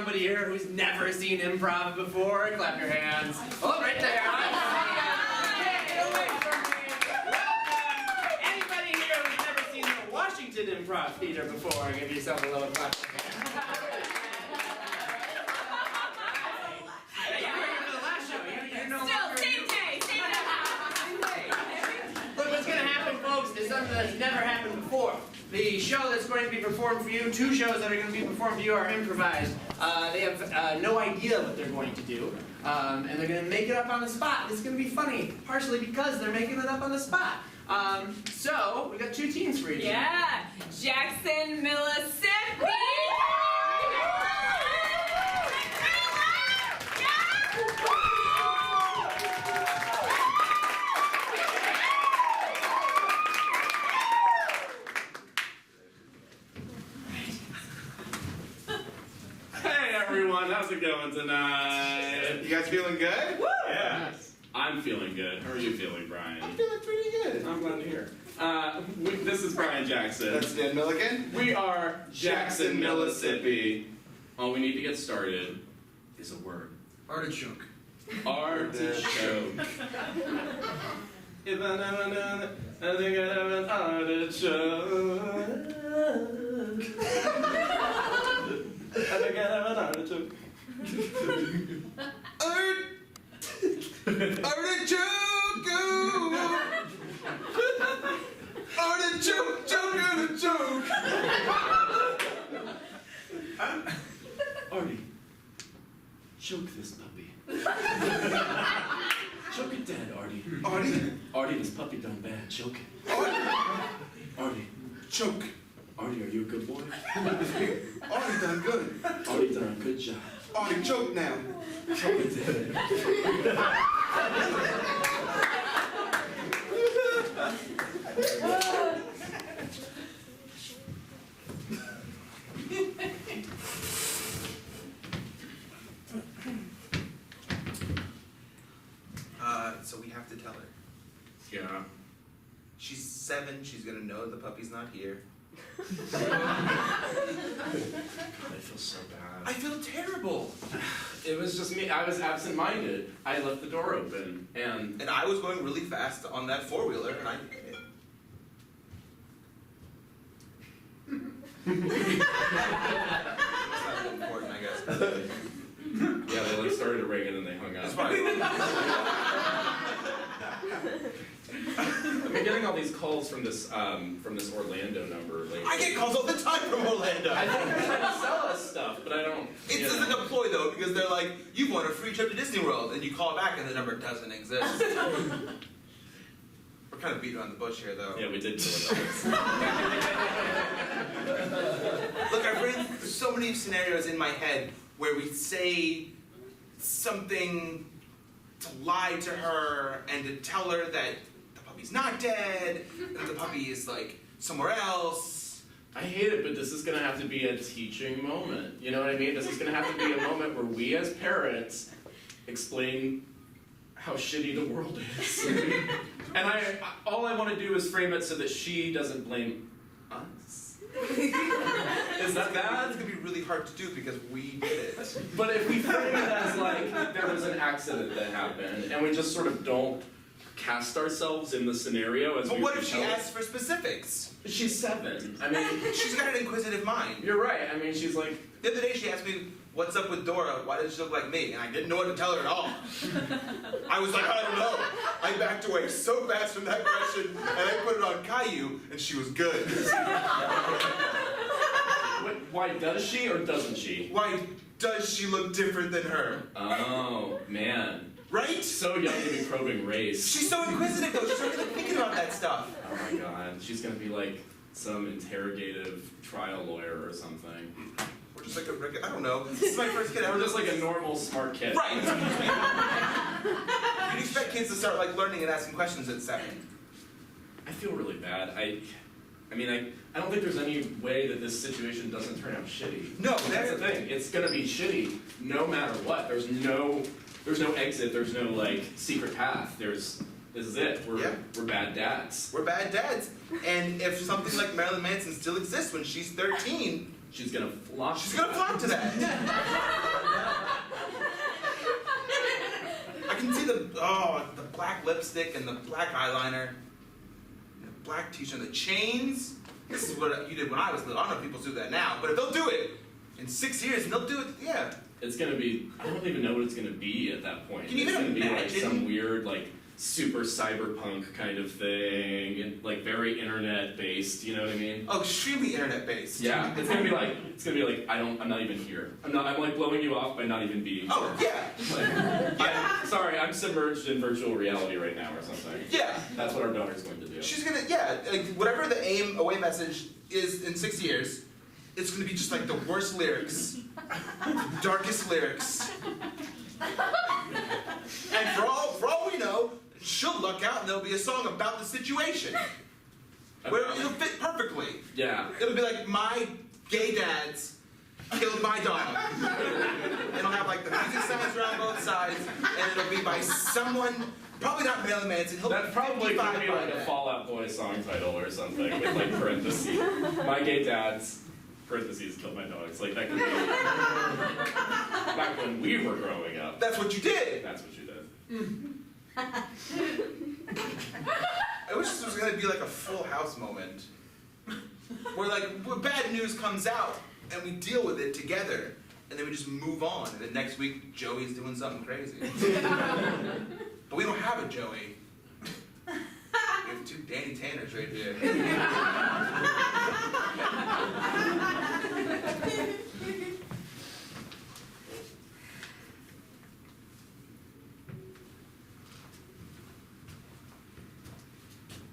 somebody here who's never seen improv before? Clap your hands. Oh, right there. Get away from me. Welcome. Anybody here who's never seen the Washington Improv Theater before? Give yourself a little clap. Yeah, you were here for the last show. You're no longer. Same day. Look, what's going to happen, folks, is something that's never happened before. The show that's going to be performed for you, two shows that are going to be performed for you are improvised. They have no idea what they're going to do, and they're going to make it up on the spot. It's going to be funny, partially because they're making it up on the spot. So, we got two teams for each. Yeah, Jackson-Millissippi. Everyone, how's it going tonight? You guys feeling good? Woo! Yeah. I'm feeling good. How are you feeling, Brian? I'm feeling pretty good. I'm glad to hear. This is Brian Jackson. That's Dan Milligan. We are Jackson-Millissippi. All we need to get started is a word. Artichoke. Artichoke. If I never know, I think I'd have an artichoke. I think I'd have an artichoke. Artichoke! Artichoke, choke, artichoke! Artie, choke this puppy. Choke it dead, Artie. Artie, this puppy done bad. Choke it. Artie. Choke. Artie, are you a good boy? Artie done good. Artie done a good job. Artie choke now. Choke it dead. So we have to tell her. Yeah. She's 7, she's gonna know the puppy's not here. God, I feel so bad. I feel terrible. It was just me. I was absent-minded. I left the door open, and I was going really fast on that 4-wheeler, and I hit it. It's not really important, I guess. yeah, they like started ringing and they hung up. It's fine. I've been getting all these calls from this Orlando number lately. I get calls all the time from Orlando. I think they're trying to sell us stuff, but I don't. It doesn't deploy though, because they're like, "You've won a free trip to Disney World," and you call back and the number doesn't exist. We're kind of beating around the bush here, though. Yeah, we did do it. Look, I've written so many scenarios in my head where we say something to lie to her and to tell her that the puppy's not dead, that the puppy is like somewhere else. I hate it, but this is going to have to be a teaching moment. You know what I mean? This is going to have to be a moment where we as parents explain how shitty the world is. And all I want to do is frame it so that she doesn't blame us. Is that bad? It's going to be really hard to do because we did it. But if we frame it as like there was an accident that happened, and we just sort of don't cast ourselves in the scenario as But we what if she tell it. asks for specifics? She's 7. I mean, She's got an inquisitive mind. you're right. I mean, she's like, The other day she asked me, "What's up with Dora? Why does she look like me?" And I didn't know what to tell her at all. I was like, I don't know. I backed away so fast from that question, and I put it on Caillou, and she was good. why does she or doesn't she? Why does she look different than her? Oh, man. Right? So young to be probing race. She's so inquisitive, though. She's not really thinking about that stuff. Oh my god. She's gonna be like some interrogative trial lawyer or something. Or just like a regular, I don't know. This is my first kid. Or just like a normal smart kid. Right! You'd expect kids to start like learning and asking questions at 7. I feel really bad. I mean, I don't think there's any way that this situation doesn't turn out shitty. No, That's the thing. It's gonna be shitty no matter what. There's no exit. There's no like secret path. This is it. We're bad dads. We're bad dads. And if something like Marilyn Manson still exists when she's 13, She's gonna flock. She's gonna flock to that. I can see the black lipstick and the black eyeliner, and the black t-shirt, and the chains. This is what you did when I was little. I don't know if people do that now, but if they'll do it in 6 years, and they'll do it, yeah. It's gonna be, I don't even know what it's gonna be at that point. Can you it's even gonna be like imagine? some weird, like, super cyberpunk kind of thing, and like very internet based, you know what I mean? Oh, extremely internet based. Yeah, it's gonna be like, I'm not even here. I'm like blowing you off by not even being Oh, here. yeah. I'm sorry, I'm submerged in virtual reality right now or something. Yeah. That's what our daughter's going to do. She's gonna, yeah, like whatever the aim away message is in 6 years, it's gonna be just like the worst lyrics, the darkest lyrics. And for all we know, she'll luck out and there'll be a song about the situation. Where it'll fit perfectly. Yeah. It'll be like my gay dads killed my daughter. It'll have like the music signs around both sides, and it'll be by someone, probably not Marilyn Manson. He'll That probably could be like a that. Fall Out Boy song title or something with like parentheses. My gay dad's parentheses killed my dogs. Like that could be back when we were growing up. That's what you did. That's what you did. I wish this was gonna be like a Full House moment, where bad news comes out and we deal with it together, and then we just move on. And then next week Joey's doing something crazy. But we don't have a Joey. We have 2 Danny Tanners right here.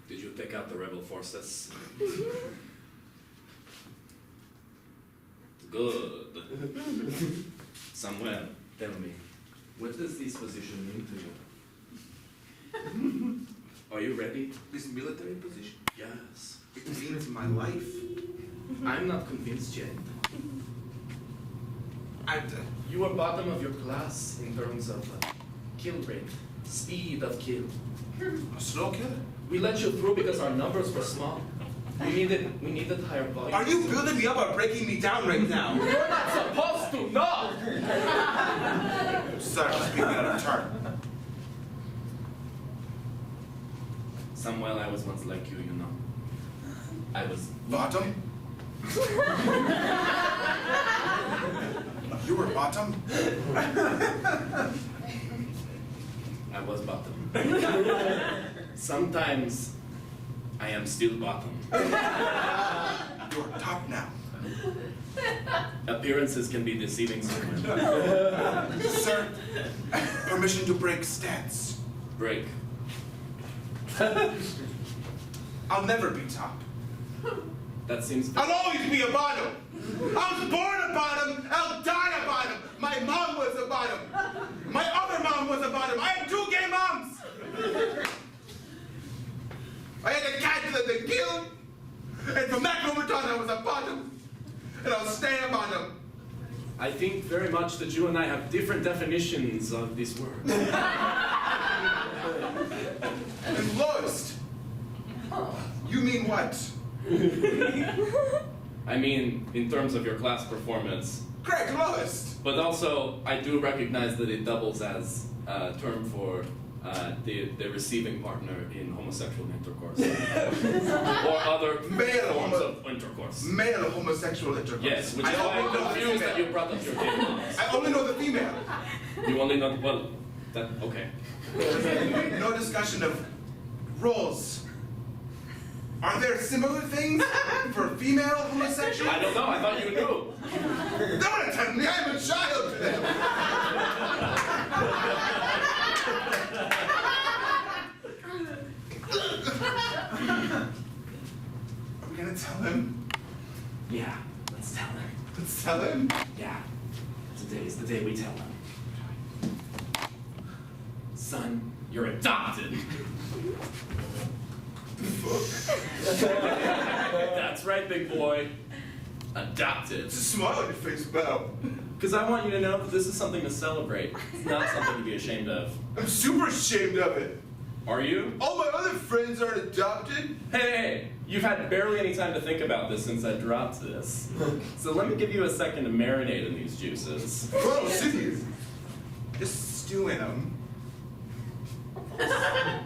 Did you pick out the rebel forces? Good. Samuel, tell me, what does this position mean to you? Are you ready? This military position, Yes. it means my life. I'm not convinced yet. I've done. You are bottom of your class in terms of kill rate, speed of kill. A slow killer? We let you through because our numbers were small. We needed higher volume. Are you building me up or breaking me down right now? You're not supposed to, no! Sorry, I'm speaking out of turn. Samuel, I was once like you know. I was Bottom? You were bottom? I was bottom. Sometimes I am still bottom. You're top now. Appearances can be deceiving sometimes. Sir, permission to break stance. Break. I'll never be top. That seems I'll always be a bottom. I was born a bottom. I'll die a bottom. My mom was a bottom. My other mom was a bottom. I had 2 gay moms. I had a cat that they killed. And from that moment on, I was a bottom. And I'll stay a bottom. I think very much that you and I have different definitions of this word. And lowest. You mean what? I mean, in terms of your class performance, Correct, lowest. but also I do recognize that it doubles as a term for the receiving partner in homosexual intercourse or other Male forms homo- of intercourse. Male homosexual intercourse. Yes, which is I why only I'm know the confused that female. you brought up your gay moms. I only know the female. You only know, well, that, okay. No discussion of roles. Are there similar things for female homosexuals? I don't know, I thought you knew. Don't tell me I'm a child to them. Are we gonna tell him? Yeah, let's tell them. Let's tell him. Yeah, today's the day we tell them. Son, you're adopted. That's right, big boy. Adopted. It's a smile on your face, Bow. Because I want you to know that this is something to celebrate. It's not something to be ashamed of. I'm super ashamed of it. Are you? All my other friends aren't adopted. Hey, You've had barely any time to think about this since I dropped this. So let me give you a second to marinate in these juices. Whoa, serious. Just stew in them. I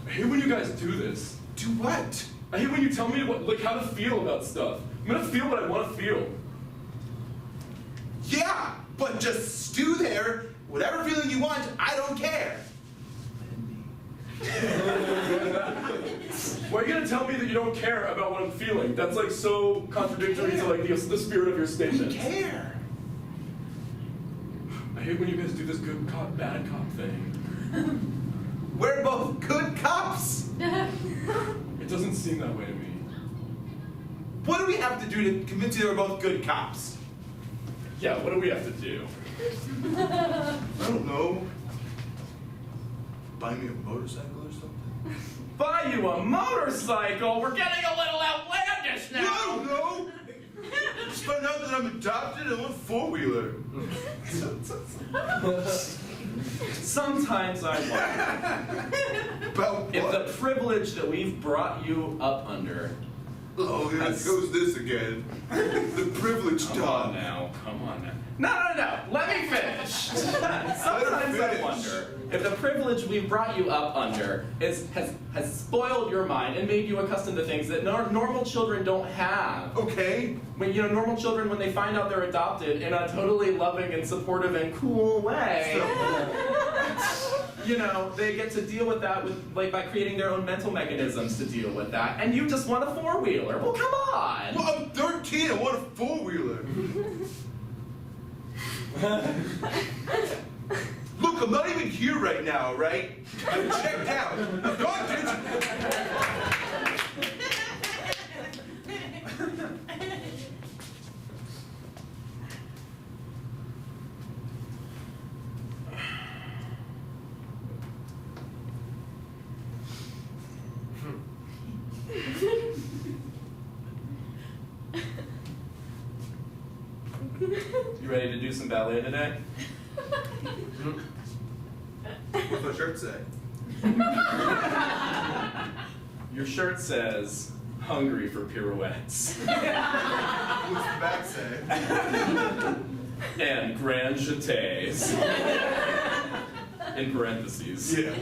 hate when you guys do this. Do what? I hate when you tell me how to feel about stuff. I'm gonna feel what I want to feel. Yeah, but just stew there. Whatever feeling you want, I don't care. Why are you gonna tell me that you don't care about what I'm feeling? That's like so contradictory to like the spirit of your statement. We care. I hate when you guys do this good cop, bad cop thing. We're both good cops. It doesn't seem that way to me. What do we have to do to convince you that we're both good cops? Yeah, what do we have to do? I don't know. Buy me a motorcycle or something? Buy you a motorcycle? We're getting a little outlandish now! I don't know. Just found out that I'm adopted and want a four-wheeler. Sometimes I wonder About if what? the privilege that we've brought you up under. Oh, here goes this again. The privileged Come dog. on now. No. Let me finish. Sometimes I finish. wonder if the privilege we've brought you up under has spoiled your mind and made you accustomed to things that normal children don't have. Okay. When normal children, when they find out they're adopted in a totally loving and supportive and cool way, they get to deal with that by creating their own mental mechanisms to deal with that. And you just want a four-wheeler. Well, come on. Well, I'm 13. I want a four-wheeler. Look, I'm not even here right now, right? I'm checked out. I'm gone, dude. You ready to do some ballet today? What's my shirt say? Your shirt says, hungry for pirouettes. What's the back say? And grand jetés. In parentheses. Yeah.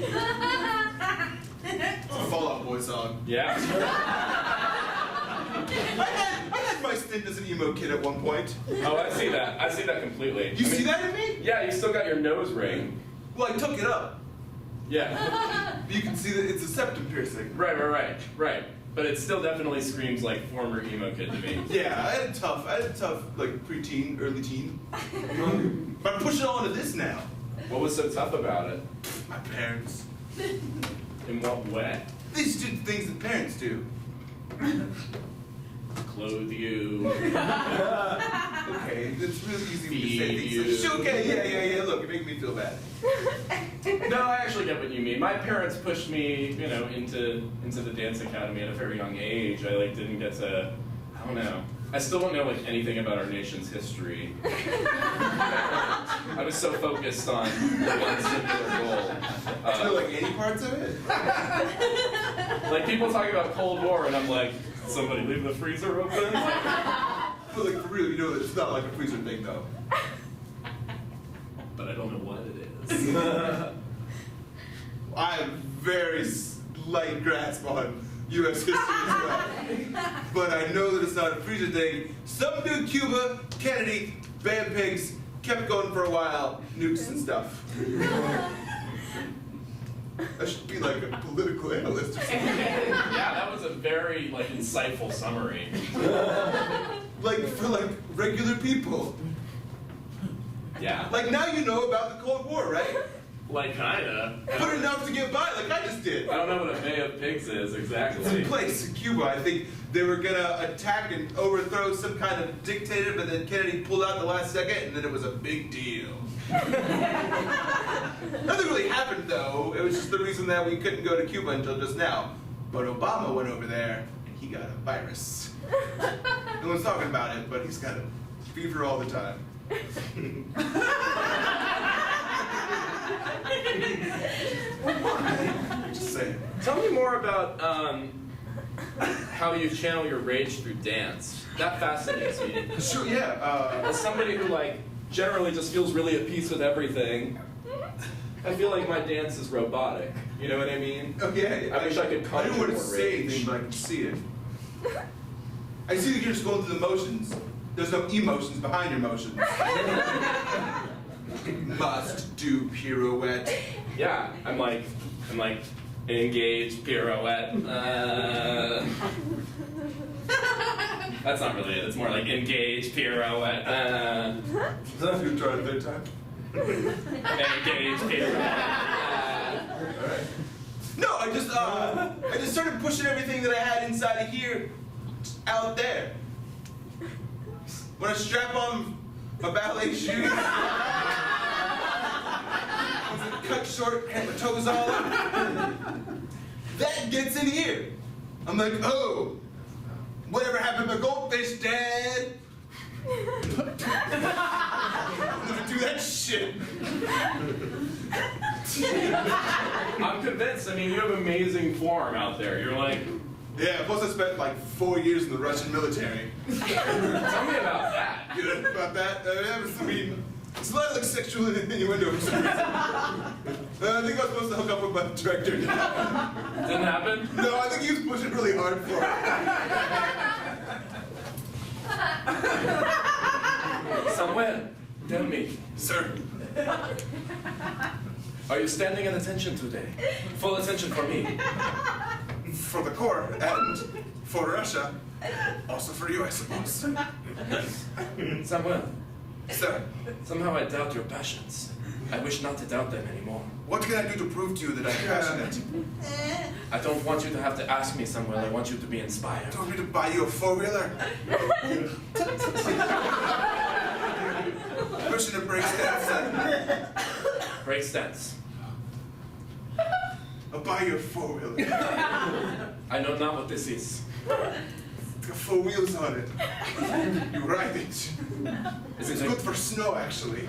It's a Fall Out Boy song. Yeah. I had my stint as an emo kid at one point. Oh, I see that. I see that completely. You see that in me? Yeah, you still got your nose ring. Well, I took it up. Yeah. You can see that it's a septum piercing. Right. But it still definitely screams like former emo kid to me. Yeah, I had a tough, like preteen, early teen. But I'm pushing on to this now. What was so tough about it? My parents. In what way? They just did things that parents do. Clothe you. Okay, it's really easy to say things like, okay, yeah, look, you're making me feel bad. No, I actually get what you mean. My parents pushed me, into the dance academy at a very young age. I didn't get to, I don't know. I still don't know anything about our nation's history. I was so focused on one singular goal. Do you know any parts of it? Like people talk about Cold War, and I'm like, somebody leave the freezer open. But for real, you know that it's not like a freezer thing though. But I don't know what it is. I have very light grasp on U.S. history as well. But I know that it's not a freezer thing. Some dude, Cuba, Kennedy, band pigs, kept going for a while, nukes and stuff. I should be like a political analyst or something. Yeah, that was a very insightful summary. For regular people. Yeah. Now you know about the Cold War, right? Kinda. But enough to get by, like I just did. I don't know what a Bay of Pigs is exactly. It's a place in Cuba. I think they were gonna attack and overthrow some kind of dictator, but then Kennedy pulled out the last second, and then it was a big deal. Nothing really happened though. It was just the reason that we couldn't go to Cuba until just now. But Obama went over there, and he got a virus. No one's talking about it, but he's got a fever all the time. Just saying. Tell me more about how you channel your rage through dance. That fascinates me. Sure, yeah. As somebody who like generally just feels really at peace with everything, I feel like my dance is robotic. You know what I mean? Okay. I wish I could I conjure don't want to more say rage. anything, but I can see it. I see that you're just going through the motions. There's no emotions behind your motions. Must do pirouette. Yeah, I'm like engaged pirouette. That's not really it. It's more like engaged pirouette. Is that if you try it a third time? Engaged pirouette. Alright. No, I just started pushing everything that I had inside of here out there. When I strap on my ballet shoes, cut short, have my toes all up, that gets in here. I'm like, oh, whatever happened to goldfish, Dad? I'm gonna do that shit. I'm convinced. I mean, you have amazing form out there. You're like, Yeah, plus I spent like 4 years in the Russian military. tell me about that. You know about that? I mean, it's a lot like sexual innuendo for some reason. I think I was supposed to hook up with my director. Didn't happen? No, I think he was pushing really hard for it. Samuel, tell me, Sir, are you standing at attention today? Full attention for me. for the Corps and for Russia, also for you, I suppose. Samuel, Sir, somehow I doubt your passions. I wish not to doubt them anymore. what can I do to prove to you that I'm passionate? I don't want you to have to ask me, Samuel. I want you to be inspired. Do you want me to buy you a four-wheeler? Pushing a brake stance. Break stance. I'll buy you a four-wheeler. I know not what this is. It's got four wheels on it. You ride it. Is It's it good like, for snow, actually.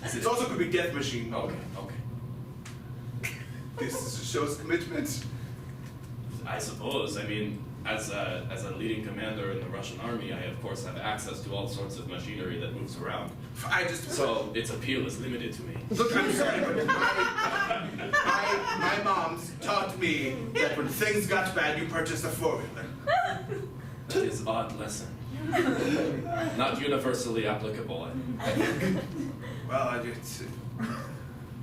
is It it, also could be death machine. okay, okay. This shows commitment. I suppose. I mean, as a leading commander in the Russian army, I of course have access to all sorts of machinery that moves around. I just So its appeal is limited to me. look. I'm sorry, but my mom's taught me that when things got bad, you purchase a four-wheeler. That is odd lesson. Not universally applicable. I think. Well,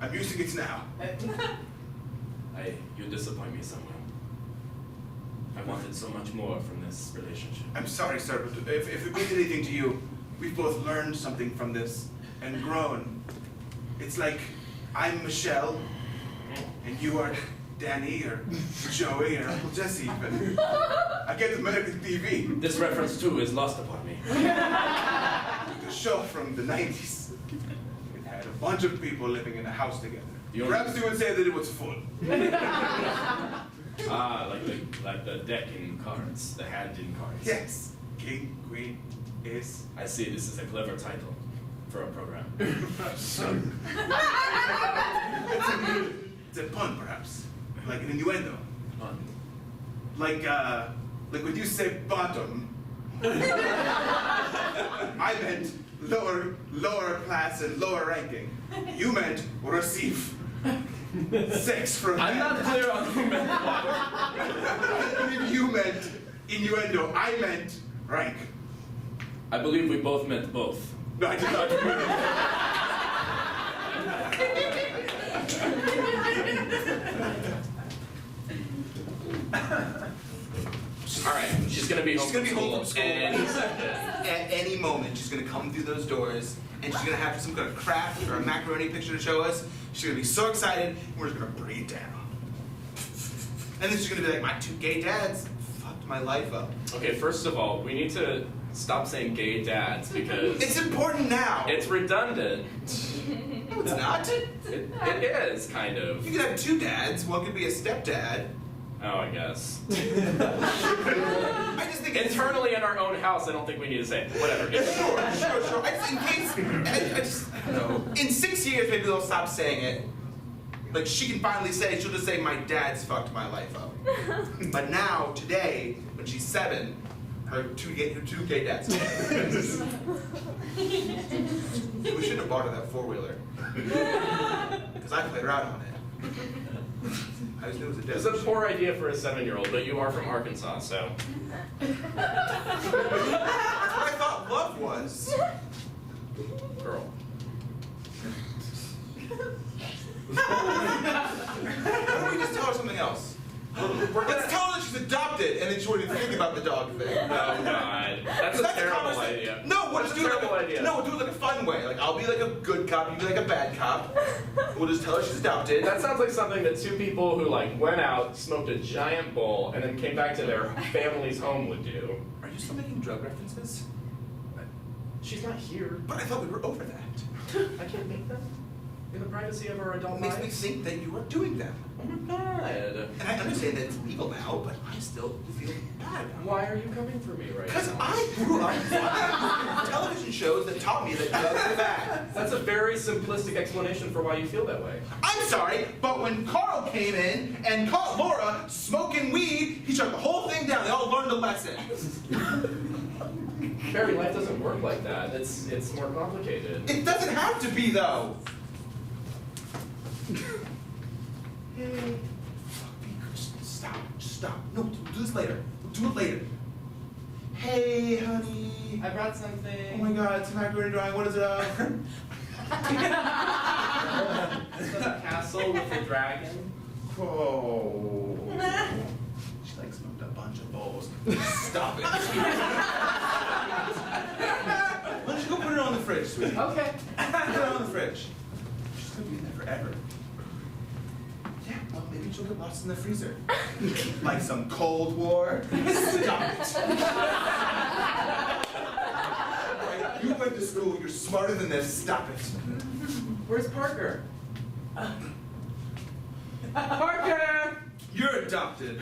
I'm using it now. You disappoint me somewhere. I wanted so much more from this relationship. I'm sorry, sir, but if it means anything to you, we've both learned something from this and grown. It's like I'm Michelle, and you are Danny or Joey or Uncle Jesse, but I get the American TV. This reference too is lost upon me. The show from the 90s. It had a bunch of people living in a house together. The only- Perhaps you would say that it was full. Ah, like the deck in cards, the hand in cards. Yes. King, queen, ace. I see. This is a clever title for a program. It's a pun, perhaps. Like an innuendo. Fun. Like when you say bottom, I meant lower class and lower ranking. You meant receive sex from I'm men. not clear on who meant what. I believe you meant innuendo. I meant rank. I believe we both meant both. No, I did not. All right, she's gonna be home She's gonna be from home from school. and At any moment, she's gonna come through those doors, and she's gonna have some kind of craft or a macaroni picture to show us. She's gonna be so excited, and we're just gonna breathe down. And then she's gonna be like, "My two gay dads fucked my life up." okay. First of all, we need to stop saying gay dads because It's important now. it's redundant. No, it's not. It is kind of. You could have two dads. One could be a stepdad. Oh, I guess. I just think it's Internally in our own house, I don't think we need to say it. Whatever. Sure. I just, in case, I don't know. In 6 years, maybe they'll stop saying it. Like she can finally say, she'll just say, my dad's fucked my life up. But now, today, when she's 7, her two gay dads. We shouldn't have bought her that 4-wheeler. Because I played her out on it. I just knew it was a It's desert. a poor idea for a 7-year-old, but you are from Arkansas, so. That's what I thought love was. Girl. Why don't we just tell her something else? Let's tell her that she's adopted, and then she won't even think about the dog thing. Oh, God. That's a terrible conversation. idea. No, we'll That's just do a it like terrible idea. No, we'll do it like a fun way. Like I'll be like a good cop, you be like a bad cop. We'll just tell her she's adopted. That sounds like something that 2 people who like went out, smoked a giant bowl, and then came back to their family's home would do. Are you still making drug references? She's not here. But I thought we were over that. I can't make them. In the privacy of our adult It makes me lives. think that you are doing them. Oh my God. And I understand that it's legal now, but I still feel bad about it. Why are you coming for me right Because now? I grew up watching television shows that taught me that drugs are bad. That's a very simplistic explanation for why you feel that way. I'm sorry, but when Carl came in and caught Laura smoking weed, he shut the whole thing down. They all learned a lesson. Barry, life doesn't work like that. It's more complicated. It doesn't have to be, though. Hey. Stop. Just stop. No, we'll do this later. We'll do it later. Hey, honey. I brought something. Oh my God, it's a macaroni drawing. What is it of? It's a castle with a dragon. Oh. She like smoked a bunch of bowls. Stop it. Why don't you go put it on the fridge, sweetie? Okay. Put it on the fridge. She's gonna be in there forever. Yeah, well, maybe she'll get lost in the freezer. Like some Cold War. Stop it. Right, you went to school, you're smarter than this, stop it. Where's Parker? Parker! You're adopted.